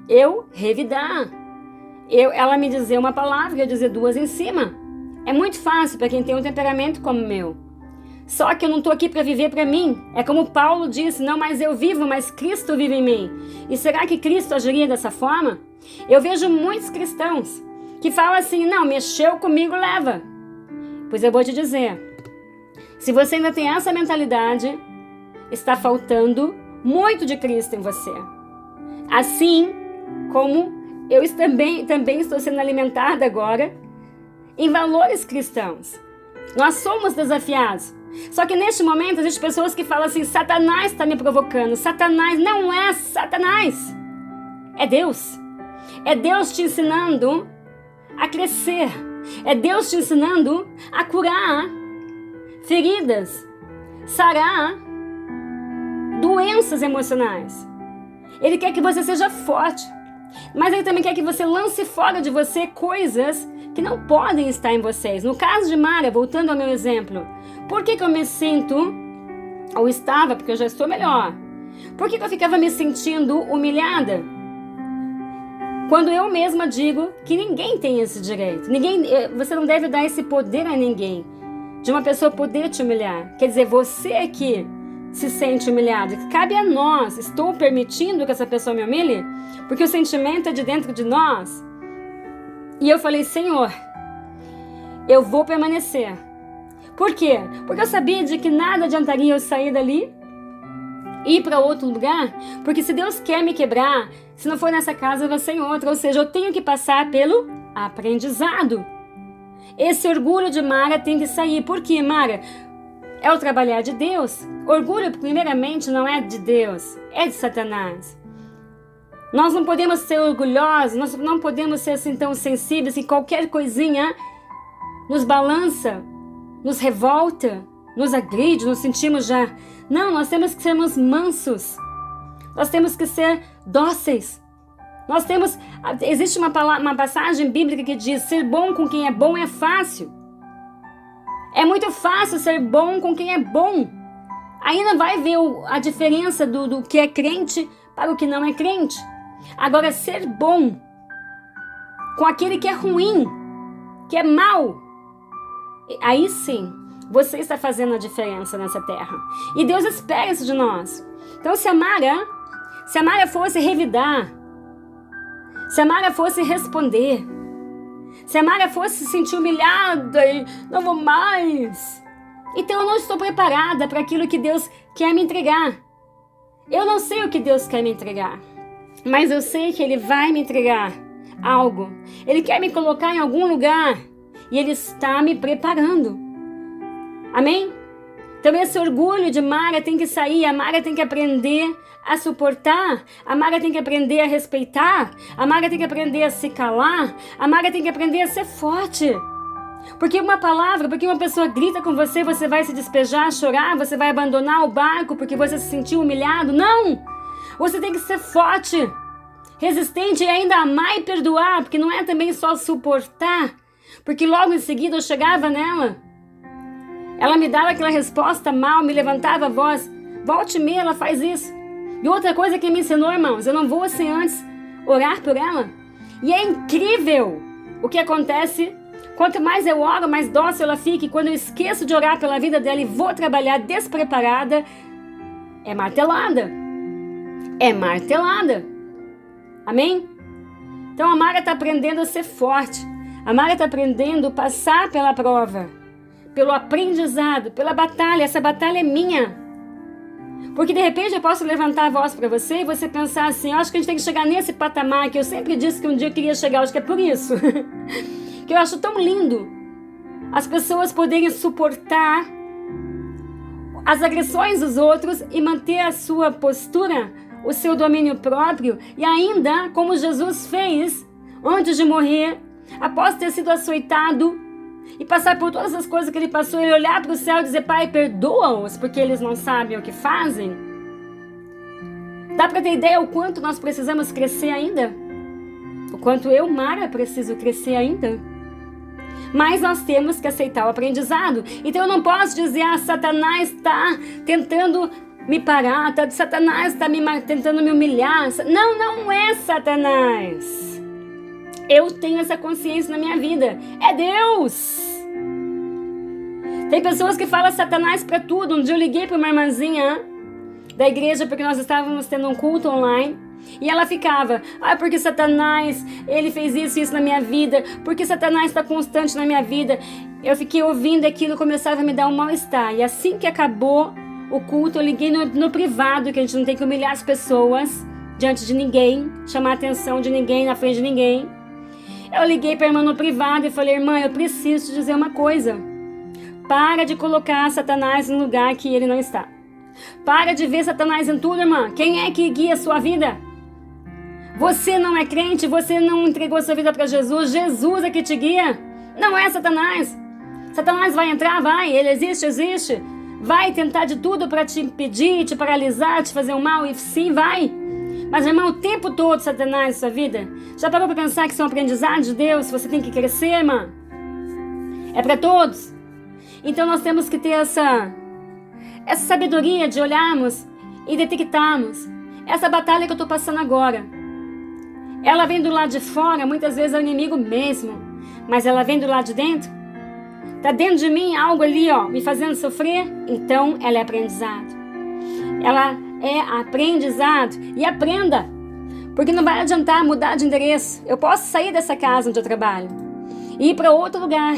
A: eu revidar, ela me dizer uma palavra e eu dizer 2 em cima. É muito fácil para quem tem um temperamento como o meu. Só que eu não estou aqui para viver para mim. É como Paulo disse, não mais eu vivo, mas Cristo vive em mim. E será que Cristo agiria dessa forma? Eu vejo muitos cristãos que falam assim, não, mexeu comigo, leva. Pois eu vou te dizer, se você ainda tem essa mentalidade, está faltando muito de Cristo em você. Assim como eu também estou sendo alimentada agora em valores cristãos. Nós somos desafiados. Só que neste momento existem pessoas que falam assim, Satanás está me provocando. Satanás não é Satanás. É Deus. É Deus te ensinando a crescer. É Deus te ensinando a curar feridas, sarar doenças emocionais. Ele quer que você seja forte. Mas ele também quer que você lance fora de você coisas que não podem estar em vocês. No caso de Mara, voltando ao meu exemplo, por que eu me sinto, ou estava, porque eu já estou melhor, por que eu ficava me sentindo humilhada? Quando eu mesma digo que ninguém tem esse direito, você não deve dar esse poder a ninguém, de uma pessoa poder te humilhar. Quer dizer, você que se sente humilhado, cabe a nós, estou permitindo que essa pessoa me humilhe? Porque o sentimento é de dentro de nós. E eu falei, Senhor, eu vou permanecer. Por quê? Porque eu sabia de que nada adiantaria eu sair dali. ir para outro lugar? Porque se Deus quer me quebrar, se não for nessa casa, vai ser em outra. Ou seja, eu tenho que passar pelo aprendizado. Esse orgulho de Mara tem que sair. Por quê, Mara? É o trabalhar de Deus. Orgulho, primeiramente, não é de Deus, é de Satanás. Nós não podemos ser orgulhosos, nós não podemos ser assim tão sensíveis que qualquer coisinha nos balança, nos revolta, nos agride, nos sentimos já. Não, nós temos que sermos mansos. Nós temos que ser dóceis. Existe uma passagem bíblica que diz: ser bom com quem é bom é fácil. É muito fácil ser bom com quem é bom. Ainda vai ver a diferença do que é crente para o que não é crente. Agora, ser bom com aquele que é ruim, que é mau, aí sim, você está fazendo a diferença nessa terra. E Deus espera isso de nós. Então, se a Mara fosse revidar, se a Mara fosse responder, se a Mara fosse se sentir humilhada e não vou mais, então eu não estou preparada para aquilo que Deus quer me entregar. Eu não sei o que Deus quer me entregar, mas eu sei que Ele vai me entregar algo. Ele quer me colocar em algum lugar e Ele está me preparando. Amém? Então esse orgulho de Mara tem que sair. A Mara tem que aprender a suportar. A Mara tem que aprender a respeitar. A Mara tem que aprender a se calar. A Mara tem que aprender a ser forte. Porque uma palavra, porque uma pessoa grita com você, você vai se despejar, chorar, você vai abandonar o barco porque você se sentiu humilhado. Não! Você tem que ser forte, resistente e ainda amar e perdoar, porque não é também só suportar. Porque logo em seguida eu chegava nela, ela me dava aquela resposta mal, me levantava a voz. Volte e meia ela faz isso. E outra coisa que me ensinou, irmãos, eu não vou sem antes orar por ela. E é incrível o que acontece. Quanto mais eu oro, mais dócil ela fica. E quando eu esqueço de orar pela vida dela e vou trabalhar despreparada, é martelada. É martelada. Amém? Então a Mara está aprendendo a ser forte. A Mara está aprendendo a passar pela prova, pelo aprendizado, pela batalha. Essa batalha é minha. Porque de repente eu posso levantar a voz para você e você pensar assim: eu acho que a gente tem que chegar nesse patamar que eu sempre disse que um dia eu queria chegar. Eu acho que é por isso que eu acho tão lindo as pessoas poderem suportar as agressões dos outros e manter a sua postura, o seu domínio próprio, e ainda, como Jesus fez antes de morrer, após ter sido açoitado e passar por todas as coisas que ele passou, ele olhar para o céu e dizer: Pai, perdoa-os porque eles não sabem o que fazem. Dá para ter ideia o quanto nós precisamos crescer ainda? O quanto eu, Mara, preciso crescer ainda? Mas nós temos que aceitar o aprendizado. Então eu não posso dizer: Satanás está tentando me parar, Satanás está tentando me humilhar. Não, não é Satanás. Eu tenho essa consciência na minha vida. É Deus. Tem pessoas que falam Satanás para tudo. Um dia eu liguei para uma irmãzinha da igreja porque nós estávamos tendo um culto online. E ela ficava: porque Satanás, ele fez isso na minha vida. Porque Satanás está constante na minha vida. Eu fiquei ouvindo aquilo, começava a me dar um mal-estar. E assim que acabou o culto, eu liguei no privado, que a gente não tem que humilhar as pessoas diante de ninguém, chamar a atenção de ninguém, na frente de ninguém. Eu liguei para a irmã no privado e falei: irmã, eu preciso te dizer uma coisa. Para de colocar Satanás no lugar que ele não está. Para de ver Satanás em tudo, irmã. Quem é que guia a sua vida? Você não é crente, você não entregou sua vida para Jesus. Jesus é que te guia. Não é Satanás. Satanás vai entrar, vai. Ele existe. Vai tentar de tudo para te impedir, te paralisar, te fazer um mal. E sim, vai. Mas, irmão, o tempo todo Satanás na sua vida. Já parou para pensar que isso é um aprendizado de Deus? Você tem que crescer, irmã. É para todos. Então nós temos que ter essa sabedoria de olharmos e detectarmos. Essa batalha que eu estou passando agora, ela vem do lado de fora, muitas vezes é o inimigo mesmo. Mas ela vem do lado de dentro. Está dentro de mim algo ali, me fazendo sofrer. Então ela é aprendizado. Ela é aprendizado. E aprenda. Porque não vai adiantar mudar de endereço. Eu posso sair dessa casa onde eu trabalho e ir para outro lugar.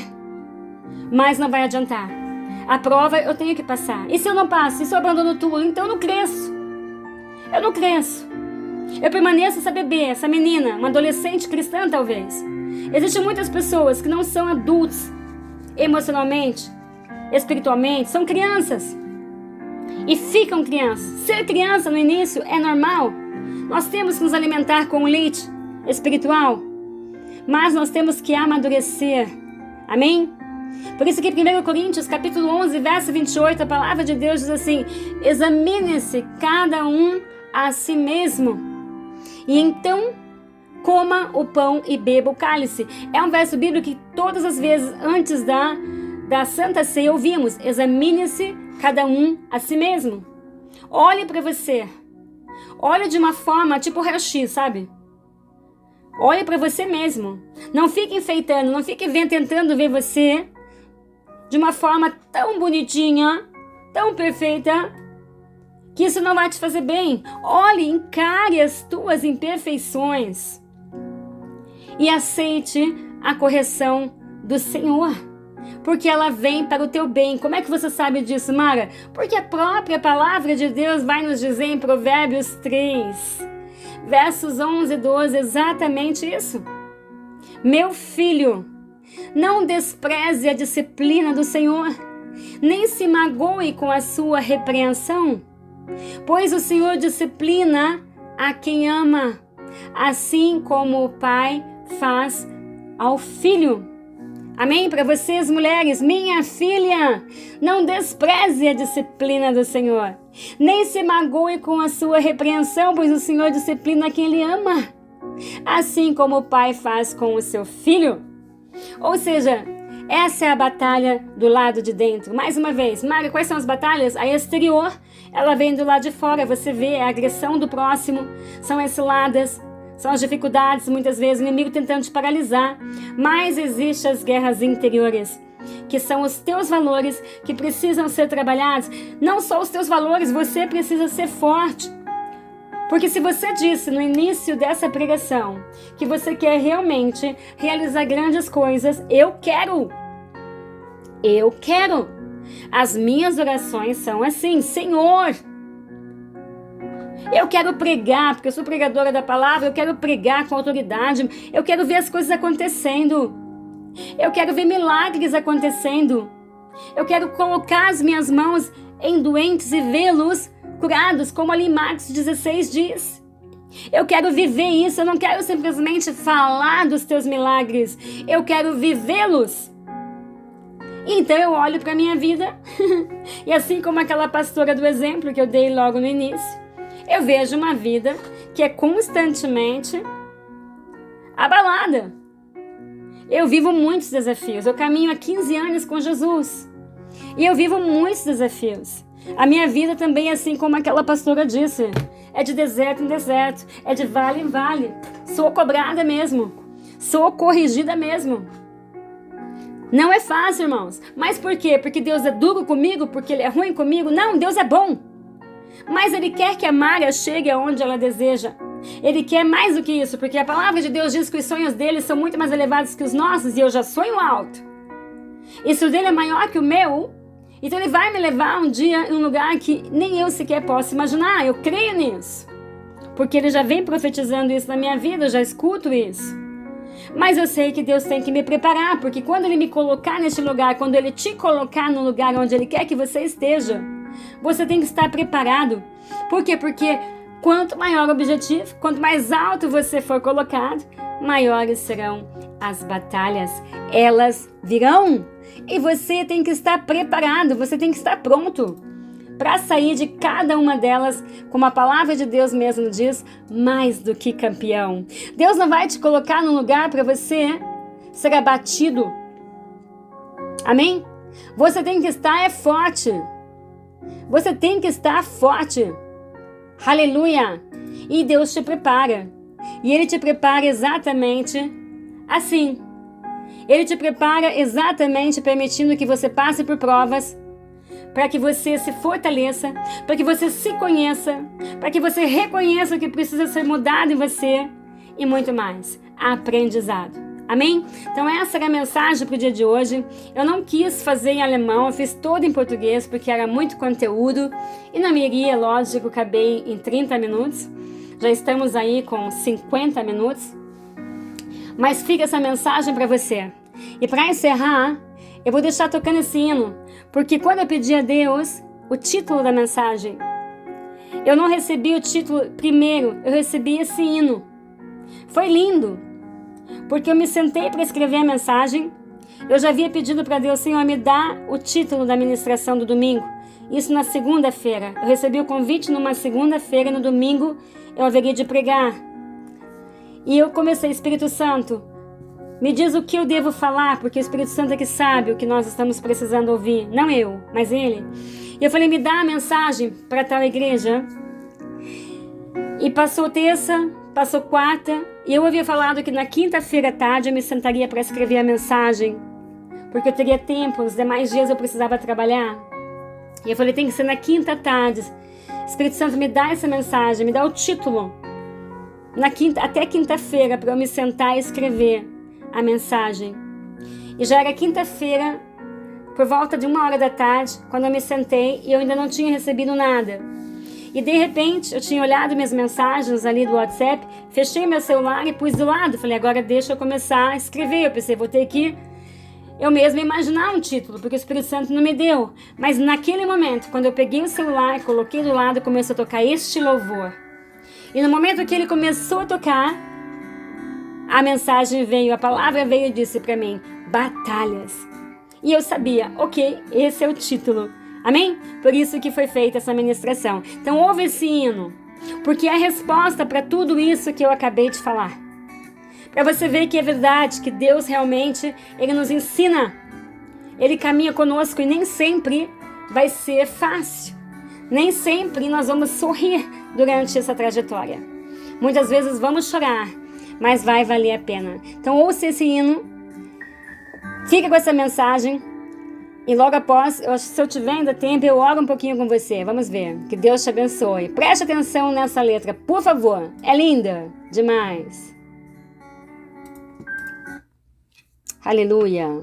A: Mas não vai adiantar. A prova eu tenho que passar. E se eu não passo? E se eu abandono tudo? Então eu não cresço. eu não cresço. Eu permaneço essa bebê, essa menina, uma adolescente cristã talvez. Existem muitas pessoas que não são adultos emocionalmente, espiritualmente, são crianças. E ficam crianças. Ser criança no início é normal. Nós temos que nos alimentar com leite espiritual, mas nós temos que amadurecer. Amém? Por isso que 1 Coríntios, capítulo 11, verso 28, a palavra de Deus diz assim: examine-se cada um a si mesmo, e então coma o pão e beba o cálice. É um verso bíblico que todas as vezes antes da Santa Ceia ouvimos: examine-se cada um a si mesmo. Olhe para você. Olhe de uma forma tipo raio-x, sabe? Olhe para você mesmo. Não fique enfeitando, não fique tentando ver você de uma forma tão bonitinha, tão perfeita, que isso não vai te fazer bem. Olhe, encare as tuas imperfeições e aceite a correção do Senhor, porque ela vem para o teu bem. Como é que você sabe disso, Mara? Porque a própria palavra de Deus vai nos dizer em Provérbios 3, versos 11 e 12, exatamente isso. Meu filho, não despreze a disciplina do Senhor, nem se magoe com a sua repreensão, pois o Senhor disciplina a quem ama, assim como o pai faz ao filho. Amém? Para vocês, mulheres, minha filha, não despreze a disciplina do Senhor, nem se magoe com a sua repreensão, pois o Senhor disciplina quem Ele ama, assim como o pai faz com o seu filho. Ou seja, essa é a batalha do lado de dentro. Mais uma vez, Mário, quais são as batalhas? A exterior, ela vem do lado de fora, você vê a agressão do próximo, são as ciladas, são as dificuldades, muitas vezes, o inimigo tentando te paralisar. Mas existem as guerras interiores, que são os teus valores que precisam ser trabalhados. Não só os teus valores, você precisa ser forte. Porque se você disse no início dessa pregação que você quer realmente realizar grandes coisas, eu quero. As minhas orações são assim: Senhor, eu quero pregar, porque eu sou pregadora da palavra, eu quero pregar com autoridade, eu quero ver as coisas acontecendo, eu quero ver milagres acontecendo, eu quero colocar as minhas mãos em doentes e vê-los curados, como ali em Marcos 16 diz. Eu quero viver isso, eu não quero simplesmente falar dos teus milagres, eu quero vivê-los. Então eu olho para a minha vida e assim como aquela pastora do exemplo que eu dei logo no início, eu vejo uma vida que é constantemente abalada. Eu vivo muitos desafios. Eu caminho há 15 anos com Jesus e eu vivo muitos desafios. A minha vida também, assim como aquela pastora disse, é de deserto em deserto, é de vale em vale. Sou cobrada mesmo, sou corrigida mesmo. Não é fácil, irmãos. Mas por quê? Porque Deus é duro comigo? Porque Ele é ruim comigo? Não, Deus é bom. Mas Ele quer que a Mara chegue aonde ela deseja. Ele quer mais do que isso, porque a palavra de Deus diz que os sonhos dele são muito mais elevados que os nossos, e eu já sonho alto. E se o dele é maior que o meu, então Ele vai me levar um dia em um lugar que nem eu sequer posso imaginar. Eu creio nisso, porque Ele já vem profetizando isso na minha vida, eu já escuto isso. Mas eu sei que Deus tem que me preparar, porque quando Ele me colocar neste lugar, quando Ele te colocar no lugar onde Ele quer que você esteja, você tem que estar preparado. Por quê? Porque quanto maior o objetivo, quanto mais alto você for colocado, maiores serão as batalhas. Elas virão. E você tem que estar preparado, você tem que estar pronto para sair de cada uma delas, como a palavra de Deus mesmo diz, mais do que campeão. Deus não vai te colocar num lugar para você ser abatido. Amém? Você tem que estar forte. Você tem que estar forte. Aleluia! E Deus te prepara. E Ele te prepara exatamente assim. Ele te prepara exatamente permitindo que você passe por provas, para que você se fortaleça, para que você se conheça, para que você reconheça o que precisa ser mudado em você e muito mais. Aprendizado. Amém? Então essa era a mensagem para o dia de hoje. Eu não quis fazer em alemão, eu fiz todo em português porque era muito conteúdo e não iria, lógico, caber em 30 minutos. Já estamos aí com 50 minutos. Mas fica essa mensagem para você. E para encerrar, eu vou deixar tocando esse hino, porque quando eu pedi a Deus o título da mensagem, eu não recebi o título primeiro, eu recebi esse hino. Foi lindo, porque eu me sentei para escrever a mensagem. Eu já havia pedido para Deus, Senhor, me dá o título da ministração do domingo. Isso na segunda-feira. Eu recebi o convite numa segunda-feira e no domingo eu haveria de pregar. E eu comecei, Espírito Santo, me diz o que eu devo falar, porque o Espírito Santo é que sabe o que nós estamos precisando ouvir. Não eu, mas Ele. E eu falei, me dá a mensagem para tal igreja. E passou terça, passou quarta, e eu havia falado que na quinta-feira à tarde eu me sentaria para escrever a mensagem, porque eu teria tempo, nos demais dias eu precisava trabalhar. E eu falei, tem que ser na quinta à tarde. Espírito Santo, me dá essa mensagem, me dá o título. Até quinta-feira, para eu me sentar e escrever a mensagem. E já era quinta-feira, por volta de 1h da tarde, quando eu me sentei e eu ainda não tinha recebido nada. E de repente, eu tinha olhado minhas mensagens ali do WhatsApp, fechei meu celular e pus do lado. Falei, agora deixa eu começar a escrever. Eu pensei, vou ter que eu mesma imaginar um título, porque o Espírito Santo não me deu. Mas naquele momento, quando eu peguei o celular, coloquei do lado, começou a tocar este louvor. E no momento que ele começou a tocar, a mensagem veio, a palavra veio e disse para mim, batalhas. E eu sabia, ok, esse é o título. Amém? Por isso que foi feita essa ministração. Então ouve esse hino, porque é a resposta para tudo isso que eu acabei de falar. Para você ver que é verdade, que Deus realmente, Ele nos ensina. Ele caminha conosco e nem sempre vai ser fácil. Nem sempre nós vamos sorrir durante essa trajetória. Muitas vezes vamos chorar, mas vai valer a pena. Então ouça esse hino, fica com essa mensagem e logo após, se eu tiver ainda tempo, eu oro um pouquinho com você. Vamos ver. Que Deus te abençoe. Preste atenção nessa letra, por favor. É linda demais. Aleluia.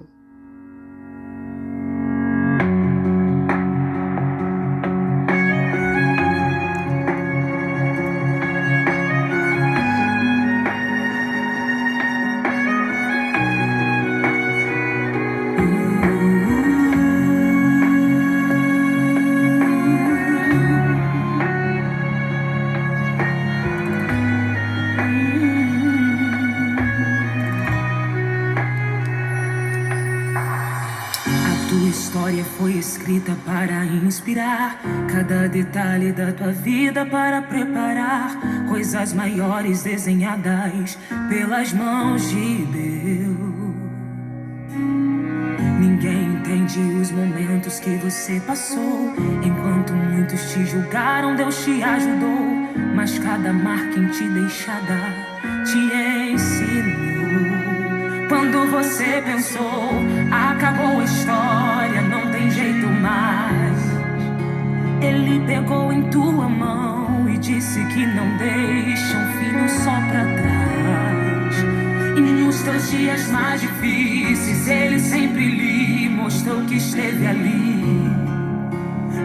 B: Foi escrita para inspirar cada detalhe da tua vida, para preparar coisas maiores desenhadas pelas mãos de Deus. Ninguém entende os momentos que você passou. Enquanto muitos te julgaram, Deus te ajudou. Mas cada marca em ti deixada te ensinou. Quando você pensou, acabou a história, não tem jeito mais. Ele pegou em tua mão e disse que não deixa um filho só pra trás. E nos teus dias mais difíceis, Ele sempre lhe mostrou que esteve ali.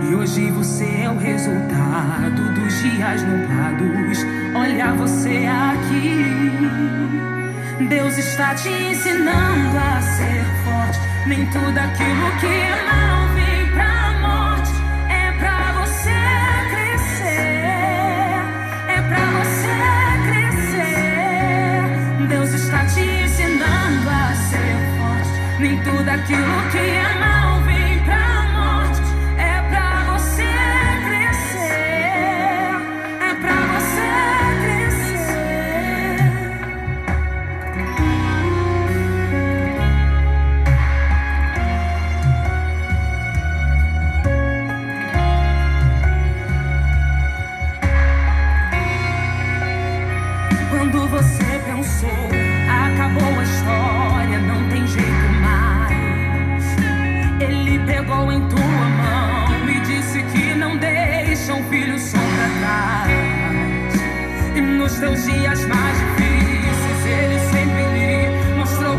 B: E hoje você é o resultado dos dias nublados. Olha você aqui. Deus está te ensinando a ser forte. Nem tudo aquilo que não vem pra morte é pra você crescer. É pra você crescer. Deus está te ensinando a ser forte. Nem tudo aquilo que não vem pra morte é pra você crescer. É pra você crescer. Quando você pensou, acabou a história, não tem jeito mais. Ele pegou em tua mão e disse que não deixa um filho só pra trás. E nos teus dias mais difíceis, Ele sempre lhe mostrou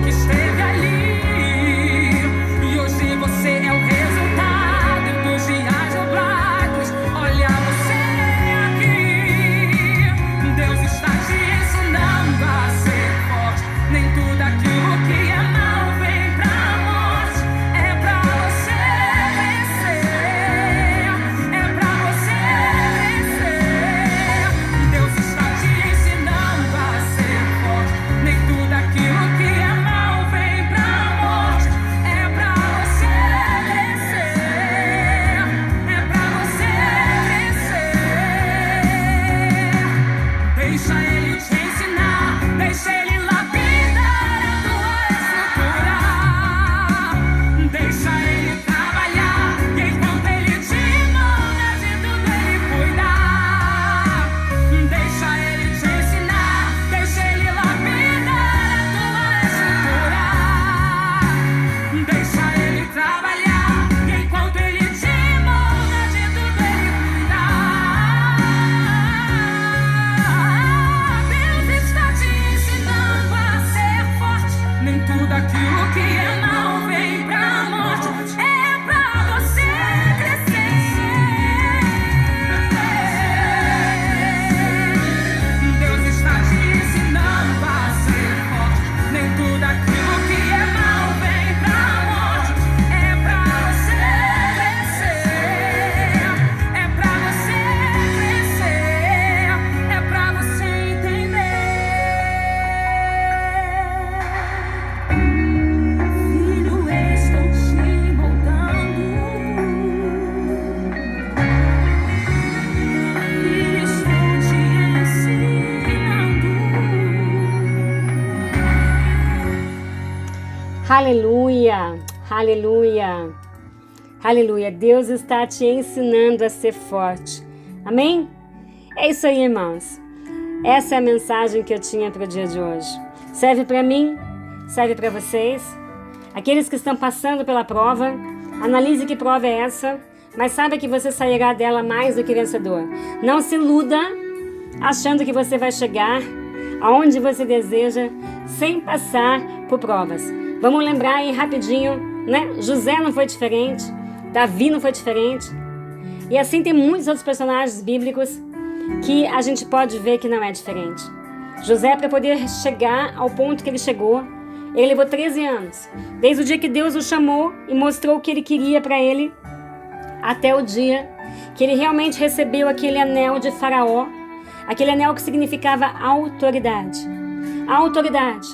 A: Aleluia, aleluia, aleluia. Deus está te ensinando a ser forte. Amém? É isso aí, irmãos. Essa é a mensagem que eu tinha para o dia de hoje. Serve para mim, serve para vocês. Aqueles que estão passando pela prova, analise que prova é essa, mas saiba que você sairá dela mais do que vencedor. Não se iluda achando que você vai chegar aonde você deseja sem passar por provas. Vamos lembrar aí rapidinho, né? José não foi diferente, Davi não foi diferente. E assim tem muitos outros personagens bíblicos que a gente pode ver que não é diferente. José, para poder chegar ao ponto que ele chegou, ele levou 13 anos. Desde o dia que Deus o chamou e mostrou o que ele queria para ele, até o dia que ele realmente recebeu aquele anel de Faraó, aquele anel que significava autoridade. A autoridade.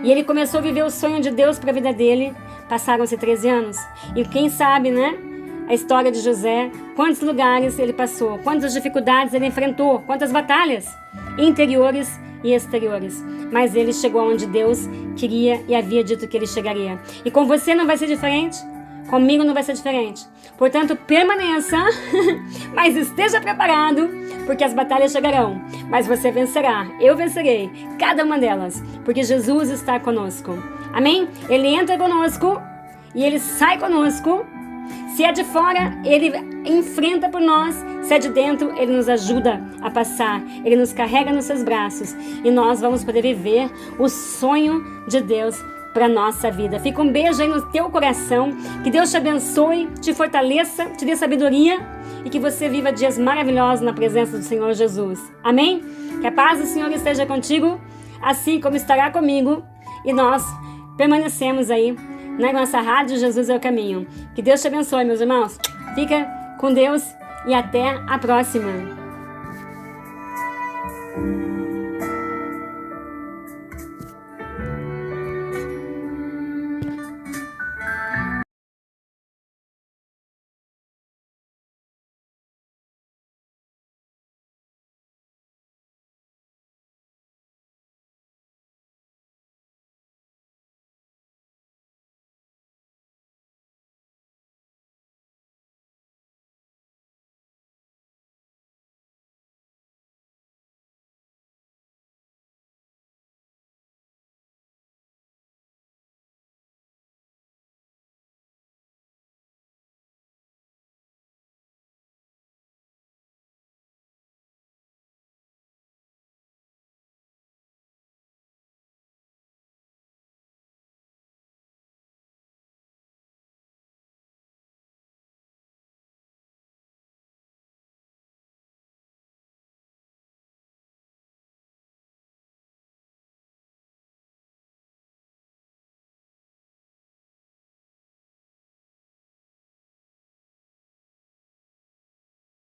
A: E ele começou a viver o sonho de Deus para a vida dele. Passaram-se 13 anos. E quem sabe, né? A história de José, quantos lugares ele passou, quantas dificuldades ele enfrentou, quantas batalhas interiores e exteriores. Mas ele chegou onde Deus queria e havia dito que ele chegaria. E com você não vai ser diferente, comigo não vai ser diferente. Portanto, permaneça, mas esteja preparado, porque as batalhas chegarão. Mas você vencerá, eu vencerei, cada uma delas, porque Jesus está conosco. Amém? Ele entra conosco e ele sai conosco. Se é de fora, ele enfrenta por nós. Se é de dentro, ele nos ajuda a passar. Ele nos carrega nos seus braços. E nós vamos poder viver o sonho de Deus para a nossa vida. Fica um beijo aí no teu coração. Que Deus te abençoe, te fortaleça, te dê sabedoria. E que você viva dias maravilhosos na presença do Senhor Jesus. Amém? Que a paz do Senhor esteja contigo, assim como estará comigo. E nós permanecemos aí na nossa rádio Jesus é o Caminho. Que Deus te abençoe, meus irmãos. Fica com Deus e até a próxima.